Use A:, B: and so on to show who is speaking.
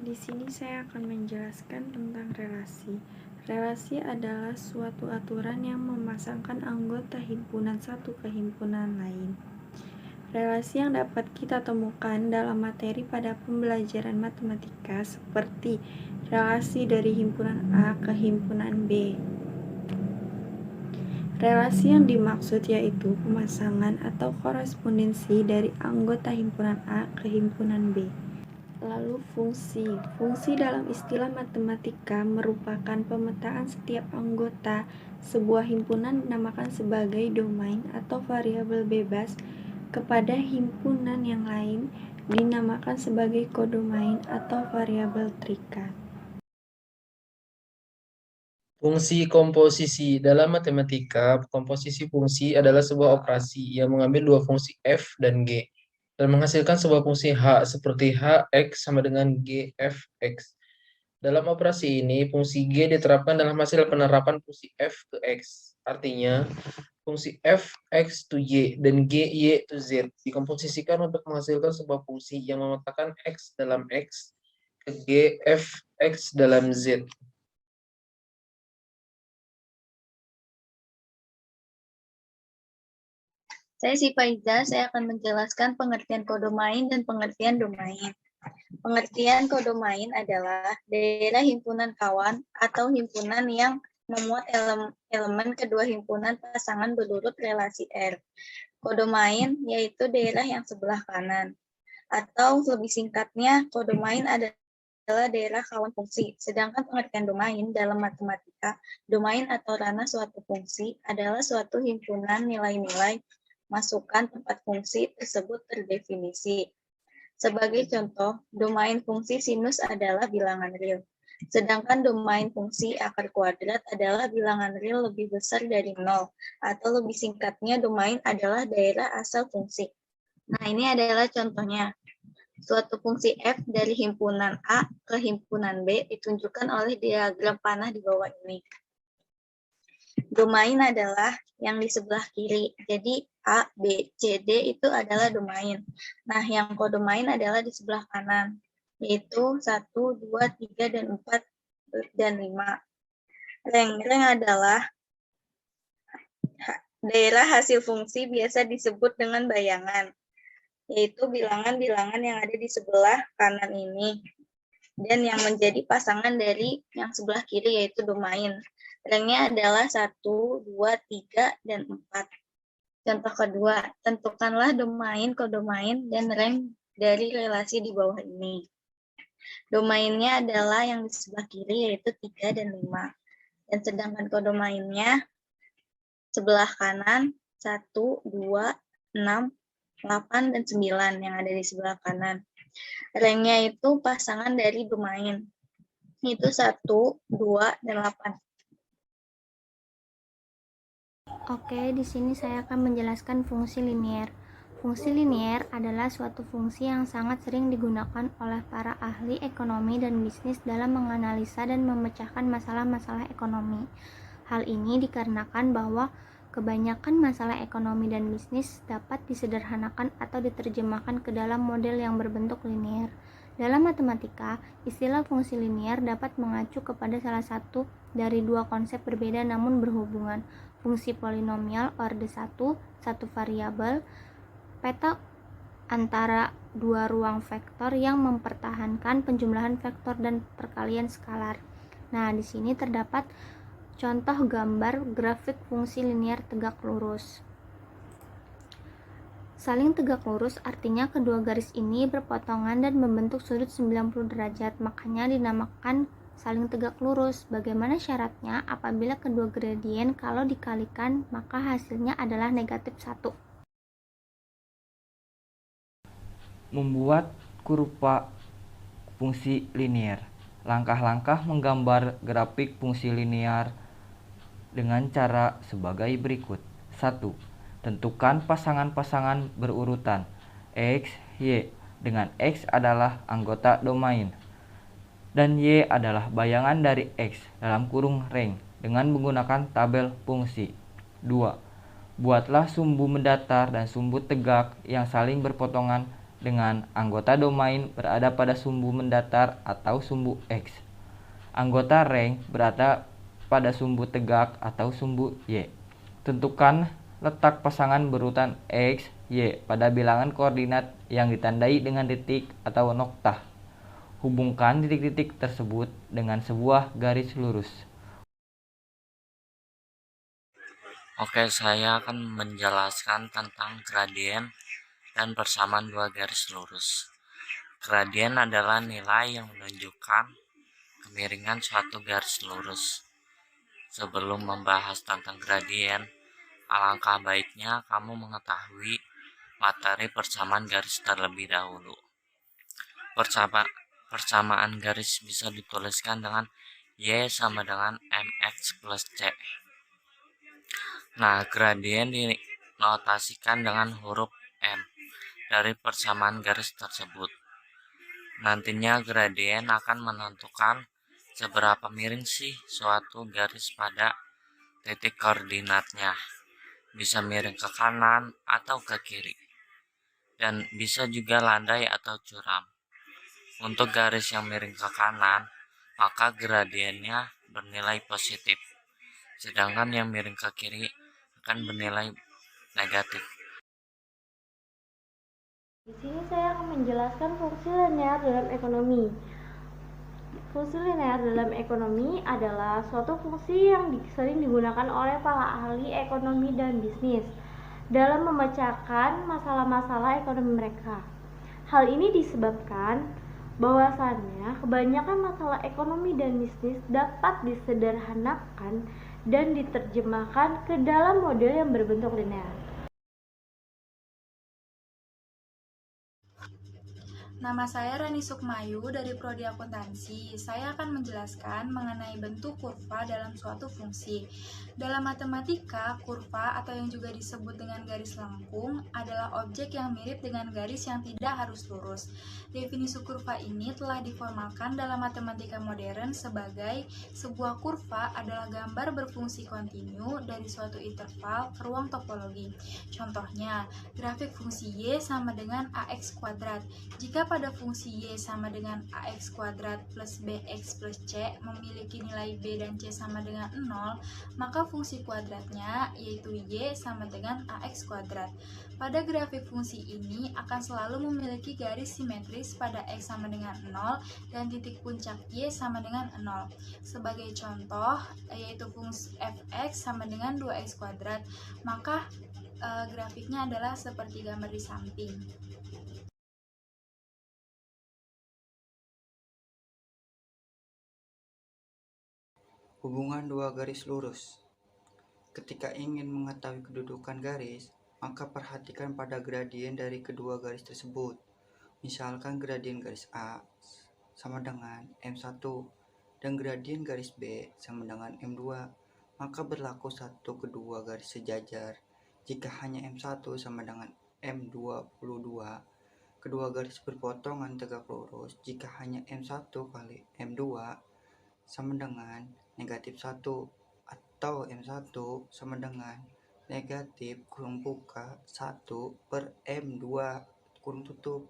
A: Di sini saya akan menjelaskan tentang relasi. Relasi adalah suatu aturan yang memasangkan anggota himpunan satu ke himpunan lain. Relasi yang dapat kita temukan dalam materi pada pembelajaran matematika seperti relasi dari himpunan A ke himpunan B. Relasi yang dimaksud yaitu pemasangan atau korespondensi dari anggota himpunan A ke himpunan B. Lalu fungsi. Fungsi dalam istilah matematika merupakan pemetaan setiap anggota sebuah himpunan dinamakan sebagai domain atau variabel bebas kepada himpunan yang lain dinamakan sebagai kodomain atau variabel terikat.
B: Fungsi komposisi. Dalam matematika, komposisi fungsi adalah sebuah operasi yang mengambil dua fungsi f dan g dan menghasilkan sebuah fungsi h seperti h x sama dengan g f x. Dalam operasi ini, fungsi g diterapkan dalam hasil penerapan fungsi f ke x. Artinya, fungsi f x to y dan g y to z dikomposisikan untuk menghasilkan sebuah fungsi yang memetakan x dalam x ke g f x dalam z.
C: Saya Sifaiza, saya akan menjelaskan pengertian kodomain dan pengertian domain. Pengertian kodomain adalah daerah himpunan kawan atau himpunan yang memuat elemen kedua himpunan pasangan berurut relasi R. Kodomain yaitu daerah yang sebelah kanan. Atau lebih singkatnya, kodomain adalah daerah kawan fungsi. Sedangkan pengertian domain dalam matematika, domain atau ranah suatu fungsi adalah suatu himpunan nilai-nilai masukan tempat fungsi tersebut terdefinisi. Sebagai contoh, domain fungsi sinus adalah bilangan real. Sedangkan domain fungsi akar kuadrat adalah bilangan real lebih besar dari 0. Atau lebih singkatnya, domain adalah daerah asal fungsi. Nah, ini adalah contohnya. Suatu fungsi f dari himpunan A ke himpunan B ditunjukkan oleh diagram panah di bawah ini. Domain adalah yang di sebelah kiri. Jadi A, B, C, D itu adalah domain. Nah, yang kodomain adalah di sebelah kanan, yaitu 1, 2, 3, dan 4, dan 5. Reng-reng adalah daerah hasil fungsi biasa disebut dengan bayangan, yaitu bilangan-bilangan yang ada di sebelah kanan ini. Dan yang menjadi pasangan dari yang sebelah kiri yaitu domain. Rengnya adalah 1, 2, 3, dan 4. Contoh kedua, tentukanlah domain, kodomain, dan reng dari relasi di bawah ini. Domainnya adalah yang di sebelah kiri yaitu 3 dan 5. Dan sedangkan kodomainnya sebelah kanan 1, 2, 6, 8, dan 9 yang ada di sebelah kanan. Rengnya itu pasangan dari domain. Itu 1, 2, dan 8.
D: Oke, di sini saya akan menjelaskan fungsi linier. Fungsi linier adalah suatu fungsi yang sangat sering digunakan oleh para ahli ekonomi dan bisnis dalam menganalisa dan memecahkan masalah-masalah ekonomi. Hal ini dikarenakan bahwa kebanyakan masalah ekonomi dan bisnis dapat disederhanakan atau diterjemahkan ke dalam model yang berbentuk linier. Dalam matematika, istilah fungsi linier dapat mengacu kepada salah satu dari dua konsep berbeda namun berhubungan. Fungsi polinomial orde 1, satu variabel, peta antara dua ruang vektor yang mempertahankan penjumlahan vektor dan perkalian skalar. Nah, di sini terdapat contoh gambar grafik fungsi linier tegak lurus. Saling tegak lurus artinya kedua garis ini berpotongan dan membentuk sudut 90 derajat, makanya dinamakan saling tegak lurus. Bagaimana syaratnya? Apabila kedua gradien kalau dikalikan maka hasilnya adalah negatif 1.
E: Membuat kurva fungsi linier. Langkah-langkah menggambar grafik fungsi linier dengan cara sebagai berikut. 1. Tentukan pasangan-pasangan berurutan X, Y, dengan X adalah anggota domain dan Y adalah bayangan dari X dalam kurung reng dengan menggunakan tabel fungsi. 2. Buatlah sumbu mendatar dan sumbu tegak yang saling berpotongan dengan anggota domain berada pada sumbu mendatar atau sumbu X. Anggota rank berada pada sumbu tegak atau sumbu Y. Tentukan letak pasangan berurutan X, Y pada bilangan koordinat yang ditandai dengan titik atau noktah. Hubungkan titik-titik tersebut dengan sebuah garis lurus.
F: Oke, saya akan menjelaskan tentang gradien dan persamaan dua garis lurus. Gradien adalah nilai yang menunjukkan kemiringan suatu garis lurus. Sebelum membahas tentang gradien, alangkah baiknya kamu mengetahui materi persamaan garis terlebih dahulu. Persamaan garis bisa dituliskan dengan Y sama dengan MX plus C. Nah, gradien dinotasikan dengan huruf M dari persamaan garis tersebut. Nantinya gradien akan menentukan seberapa miring sih suatu garis pada titik koordinatnya. Bisa miring ke kanan atau ke kiri. Dan bisa juga landai atau curam. Untuk garis yang miring ke kanan, maka gradiennya bernilai positif. Sedangkan yang miring ke kiri akan bernilai negatif.
A: Di sini saya akan menjelaskan fungsi linear dalam ekonomi. Fungsi linear dalam ekonomi adalah suatu fungsi yang sering digunakan oleh para ahli ekonomi dan bisnis dalam memecahkan masalah-masalah ekonomi mereka. Hal ini disebabkan bahwasannya kebanyakan masalah ekonomi dan bisnis dapat disederhanakan dan diterjemahkan ke dalam model yang berbentuk linear.
G: Nama saya Rani Sukmayu dari Prodi Akuntansi. Saya akan menjelaskan mengenai bentuk kurva dalam suatu fungsi. Dalam matematika, kurva atau yang juga disebut dengan garis lengkung adalah objek yang mirip dengan garis yang tidak harus lurus. Definisi kurva ini telah diformalkan dalam matematika modern sebagai sebuah kurva adalah gambar berfungsi kontinu dari suatu interval ke ruang topologi. Contohnya, grafik fungsi Y sama dengan AX kuadrat. Jika pada fungsi Y sama dengan AX kuadrat plus BX plus C memiliki nilai B dan C sama dengan 0, maka fungsi kuadratnya yaitu Y sama dengan AX kuadrat. Pada grafik fungsi ini akan selalu memiliki garis simetris pada X sama dengan 0 dan titik puncak Y sama dengan 0. Sebagai contoh, yaitu fungsi fx sama dengan 2x kuadrat, maka grafiknya adalah seperti gambar di samping.
H: Hubungan dua garis lurus. Ketika ingin mengetahui kedudukan garis, maka perhatikan pada gradien dari kedua garis tersebut. Misalkan gradien garis A sama dengan M1 dan gradien garis B sama dengan M2, maka berlaku satu kedua garis sejajar. Jika hanya M1 sama dengan M22, kedua garis berpotongan tegak lurus. Jika hanya M1 kali M2 sama dengan negatif 1 atau M1 sama dengan negatif kurung buka 1 per M2 kurung tutup.